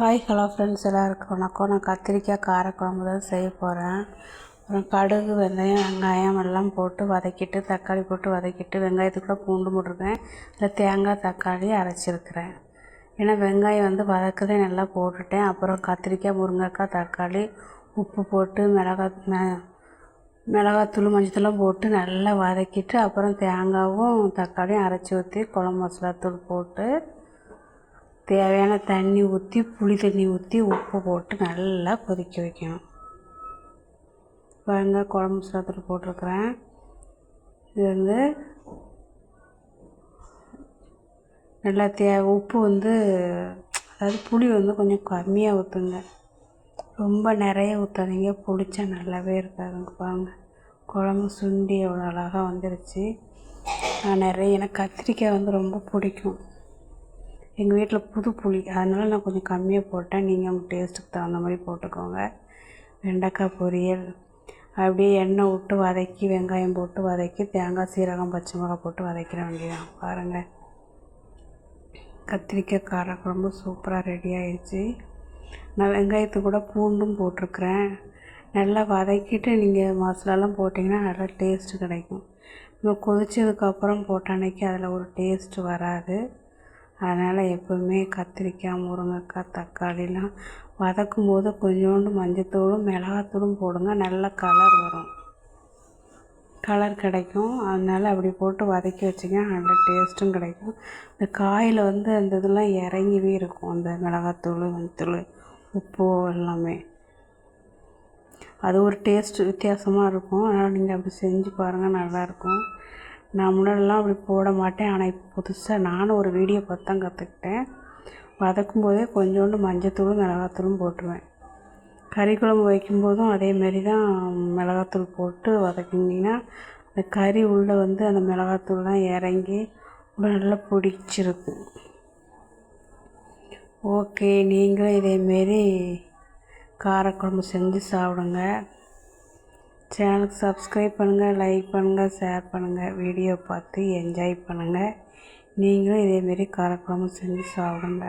Hello friends, எல்லாருக்கும் வணக்கம். நான் கத்திரிக்காய் காரக்குழம்பு தான் செய்ய போகிறேன். அப்புறம் கடுகு, வெந்தயம், வெங்காயம் எல்லாம் போட்டு வதக்கிட்டு, தக்காளி போட்டு வதக்கிட்டு, வெங்காயத்துக்கு கூட பூண்டு போட்டிருக்கேன். இல்லை தேங்காய் தக்காளி அரைச்சிருக்கிறேன். ஏன்னா வெங்காயம் வதக்கதே நல்லா போட்டுட்டேன். அப்புறம் கத்திரிக்காய், முருங்கைக்காய், தக்காளி, உப்பு போட்டு மிளகாத்தூள், மஞ்சத்தூள்லாம் போட்டு நல்லா வதக்கிட்டு, அப்புறம் தேங்காயும் தக்காளியும் அரைச்சி ஊற்றி குழம்பு மசாலாத்தூள் போட்டு தேவையான தண்ணி ஊற்றி, புளி தண்ணி ஊற்றி, உப்பு போட்டு நல்லா கொதிக்க வைக்கணும். பாருங்க, குழம்பு மசாலாத்தூள் போட்டிருக்கிறேன். இது நல்லா உப்பு அதாவது புளி கொஞ்சம் கம்மியாக ஊற்றுங்க, ரொம்ப நிறைய ஊற்றாதீங்க. புளிச்சா நல்லாவே இருக்காதுங்க. பாருங்க, குழம்பு சுண்டி எவ்வளோ அழகாக வந்துடுச்சு. நான் எனக்கு கத்திரிக்காய் ரொம்ப பிடிக்கும். எங்கள் வீட்டில் புது புளி, அதனால் நான் கொஞ்சம் கம்மியாக போட்டேன். நீங்கள் உங்கள் டேஸ்ட்டுக்கு தகுந்த மாதிரி போட்டுக்கோங்க. வெண்டைக்காய் பொரியல் அப்படியே எண்ணெய் விட்டு வதக்கி, வெங்காயம் போட்டு வதக்கி, தேங்காய், சீரகம், பச்சை மிளகாய் போட்டு வதக்கிற வேண்டியதான். பாருங்கள், கத்திரிக்காய் காரக்குழம்பு சூப்பராக ரெடி ஆகிடுச்சு. நான் வெங்காயத்துக்கு கூட பூண்டும் போட்டிருக்கிறேன். நல்லா வதக்கிட்டு நீங்கள் மசாலாலாம் போட்டிங்கன்னா நல்லா டேஸ்ட்டு கிடைக்கும். நம்ம கொதிச்சதுக்கப்புறம் போட்ட அன்றைக்கி அதில் ஒரு டேஸ்ட்டு வராது. அதனால் எப்போவுமே கத்திரிக்காய், முருங்கைக்காய், தக்காளிலாம் வதக்கும் போது கொஞ்சோண்டு மஞ்சத்தூளும் மிளகாத்தூளும் போடுங்க. நல்ல கலர் வரும், கலர் கிடைக்கும். அதனால் அப்படி போட்டு வதக்கி வச்சிங்க, நல்ல டேஸ்ட்டும் கிடைக்கும். இந்த காயில் அந்த இதெல்லாம் இறங்கிவே இருக்கும், அந்த மிளகாத்தூள், மஞ்சத்தூள், உப்பு எல்லாமே. அது ஒரு டேஸ்ட்டு வித்தியாசமாக இருக்கும். அதனால் நீங்கள் அப்படி செஞ்சு பாருங்கள், நல்லாயிருக்கும். நான் முன்னாடிலாம் அப்படி போட மாட்டேன். ஆனால் இப்போ புதுசாக நானும் ஒரு வீடியோ பார்த்து தான் கற்றுக்கிட்டேன். வதக்கும் போதே கொஞ்சோண்டு மஞ்சத்தூளும் மிளகாத்தூளும் போட்டுருவேன். கறி குழம்பு வைக்கும்போதும் அதேமாரி தான் மிளகாத்தூள் போட்டு வதக்கிங்கன்னா அந்த கறி உள்ளே அந்த மிளகாத்தூள்லாம் இறங்கி நல்லா பிடிச்சிருக்கும். ஓகே, நீங்களும் இதேமாரி காரக்குழம்பு செஞ்சு சாப்பிடுங்க. சேனலுக்கு சப்ஸ்கிரைப் பண்ணுங்கள், லைக் பண்ணுங்கள், ஷேர் பண்ணுங்கள். வீடியோ பார்த்து என்ஜாய் பண்ணுங்கள். நீங்களும் இதேமாரி காரக்குழம்பு செஞ்சு சாப்பிடுங்க.